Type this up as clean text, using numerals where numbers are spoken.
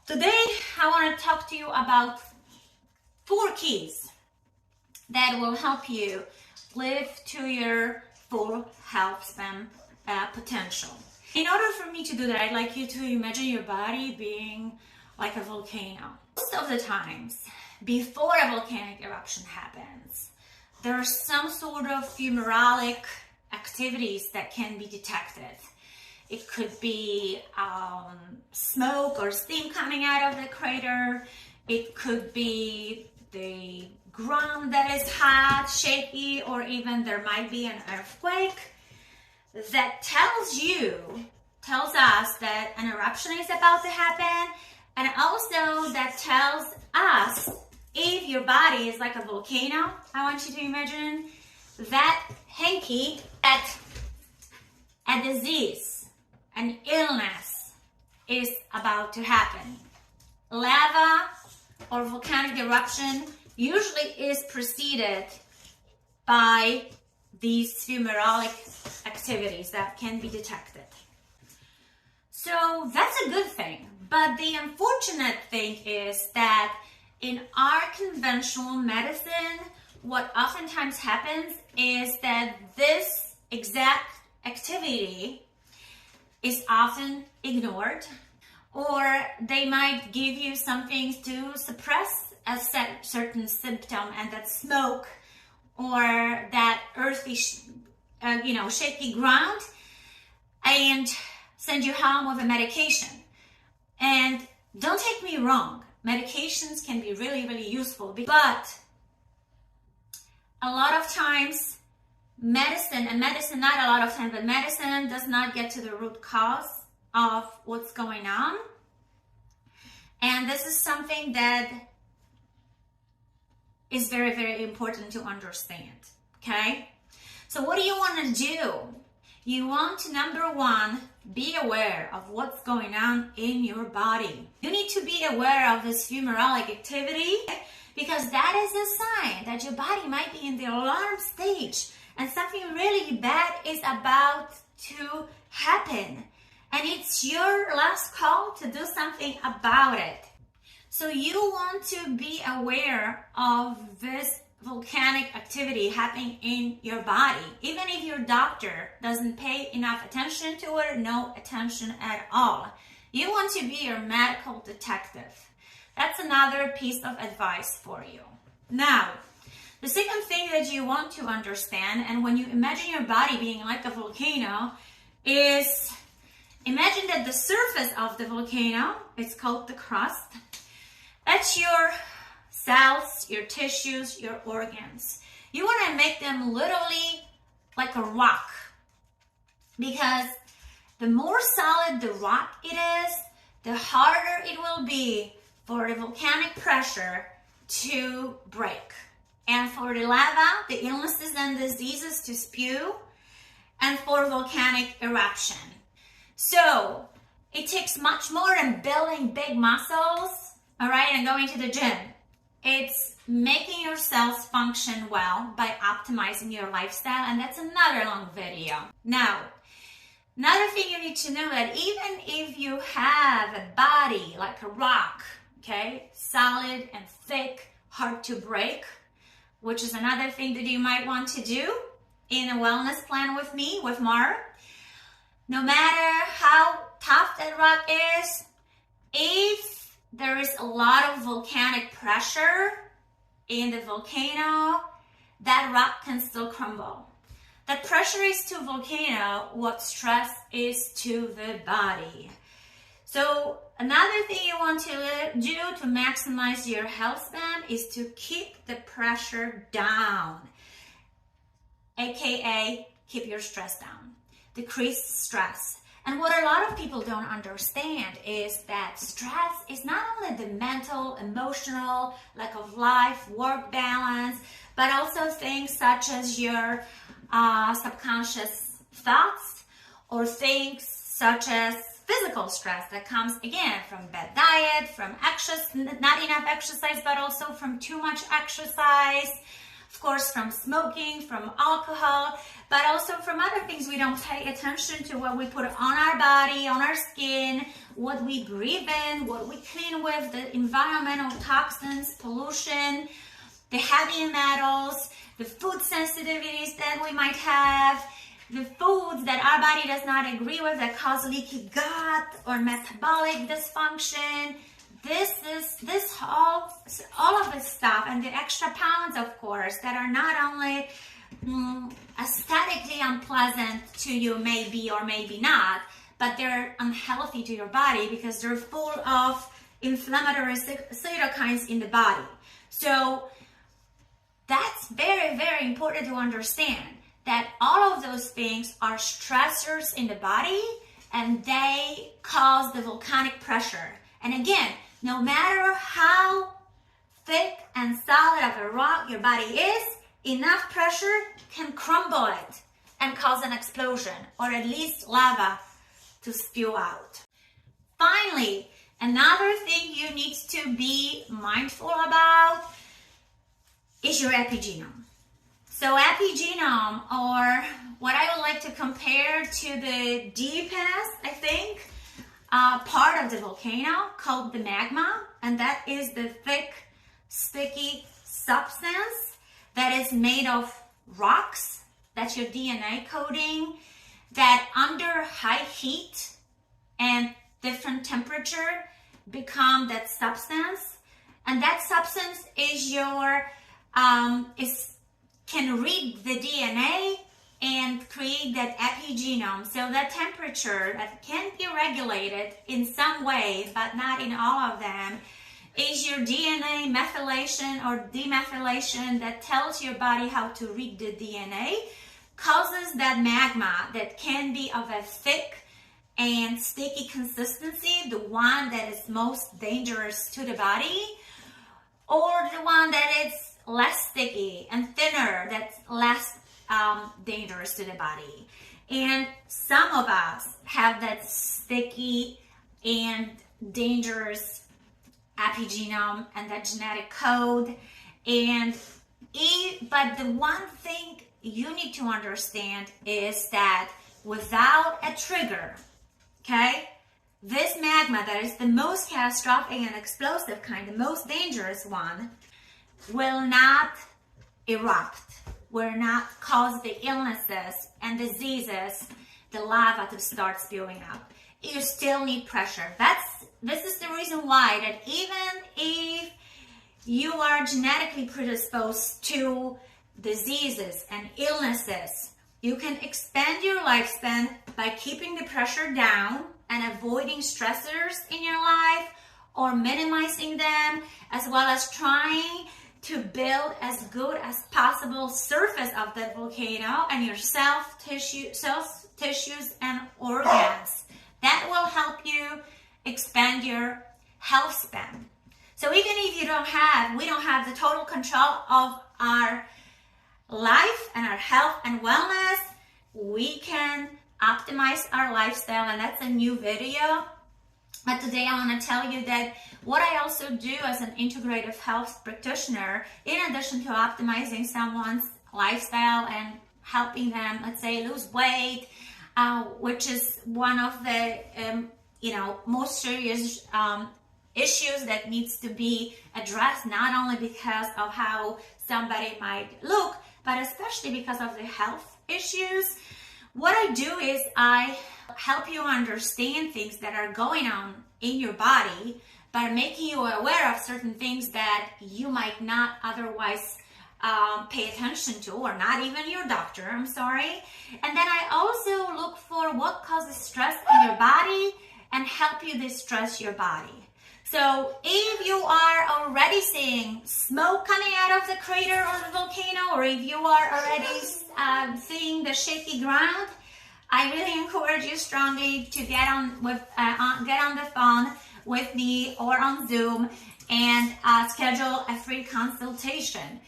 Today, I want to talk to you about 4 keys that will help you live to your full health span potential. In order for me to do that, I'd like you to imagine your body being like a volcano. Most of the times, before a volcanic eruption happens, there are some sort of fumarolic activities that can be detected. It could be smoke or steam coming out of the crater. It could be the ground that is hot, shaky, or even there might be an earthquake that tells us that an eruption is about to happen, and also that tells us if your body is like a volcano. I want you to imagine that hanky at a disease, an illness is about to happen. Lava or volcanic eruption usually is preceded by these fumarolic activities that can be detected. So that's a good thing. But the unfortunate thing is that in our conventional medicine, what oftentimes happens is that this exact activity is often ignored, or they might give you some things to suppress a certain symptom, and that smoke or that earthy, shaky ground, and send you home with a medication. And don't take me wrong, medications can be really, really useful, but a lot of times medicine does not get to the root cause of what's going on. And this is something that is very, very important to understand, okay? So what do you want to do? You want to, number 1, be aware of what's going on in your body. You need to be aware of this fumarolic activity, because that is a sign that your body might be in the alarm stage and something really bad is about to happen. And it's your last call to do something about it. So you want to be aware of this volcanic activity happening in your body. Even if your doctor doesn't pay enough attention to it, no attention at all. You want to be your medical detective. That's another piece of advice for you. Now, the second thing that you want to understand, and when you imagine your body being like a volcano, is imagine that the surface of the volcano, it's called the crust, that's your cells, your tissues, your organs. You want to make them literally like a rock, because the more solid the rock it is, the harder it will be for the volcanic pressure to break, and for the lava, the illnesses and diseases to spew, and for volcanic eruption. So it takes much more than building big muscles, all right, and going to the gym. It's making your cells function well by optimizing your lifestyle, and that's another long video. Now, another thing you need to know, that even if you have a body like a rock, okay, solid and thick, hard to break, which is another thing that you might want to do in a wellness plan with me, with Mar. No matter how tough that rock is, if there is a lot of volcanic pressure in the volcano, that rock can still crumble. That pressure is to volcano what stress is to the body. So another thing you want to do to maximize your health span is to keep the pressure down, aka keep your stress down, decrease stress. And what a lot of people don't understand is that stress is not only the mental, emotional, lack of life, work balance, but also things such as your subconscious thoughts, or things such as physical stress that comes again from bad diet, from not enough exercise, but also from too much exercise, of course, from smoking, from alcohol, but also from other things we don't pay attention to, what we put on our body, on our skin, what we breathe in, what we clean with, the environmental toxins, pollution, the heavy metals, the food sensitivities that we might have, the foods that our body does not agree with that cause leaky gut or metabolic dysfunction. All of this stuff, and the extra pounds, of course, that are not only aesthetically unpleasant to you, maybe or maybe not, but they're unhealthy to your body because they're full of inflammatory cytokines in the body. So that's very, very important to understand, that all of those things are stressors in the body and they cause the volcanic pressure. And again, no matter how thick and solid of a rock your body is, enough pressure can crumble it and cause an explosion, or at least lava to spew out. Finally, another thing you need to be mindful about is your epigenome. So epigenome, or what I would like to compare to the deepest, I think, part of the volcano called the magma, and that is the thick, sticky substance that is made of rocks. That's your DNA coding, that under high heat and different temperature become that substance. And that substance is your can read the DNA and create that epigenome. So that temperature that can be regulated in some ways, but not in all of them, is your DNA methylation or demethylation that tells your body how to read the DNA, causes that magma that can be of a thick and sticky consistency, the one that is most dangerous to the body, or the one that is less sticky and thinner, that's less dangerous to the body. And some of us have that sticky and dangerous epigenome and that genetic code. But the one thing you need to understand is that without a trigger, okay, this magma that is the most catastrophic and explosive kind, the most dangerous one, will not erupt, will not cause the illnesses and diseases, the lava to start spewing out. You still need pressure. This is the reason why that even if you are genetically predisposed to diseases and illnesses, you can expand your lifespan by keeping the pressure down and avoiding stressors in your life or minimizing them, as well as trying to build as good as possible surface of that volcano and your cells, tissues, and organs. That will help you expand your health span. So even if we don't have the total control of our life and our health and wellness, we can optimize our lifestyle, and that's a new video. But today I want to tell you that what I also do as an integrative health practitioner, in addition to optimizing someone's lifestyle and helping them, let's say, lose weight, which is one of the most serious issues that needs to be addressed, not only because of how somebody might look, but especially because of the health issues. What I do is I help you understand things that are going on in your body by making you aware of certain things that you might not otherwise pay attention to, or not even your doctor, I'm sorry. And then I also look for what causes stress in your body and help you distress your body. So if you are already seeing smoke coming out of the crater or the volcano, or if you are already seeing the shaky ground, I really encourage you strongly to get on the phone with me or on Zoom and schedule a free consultation.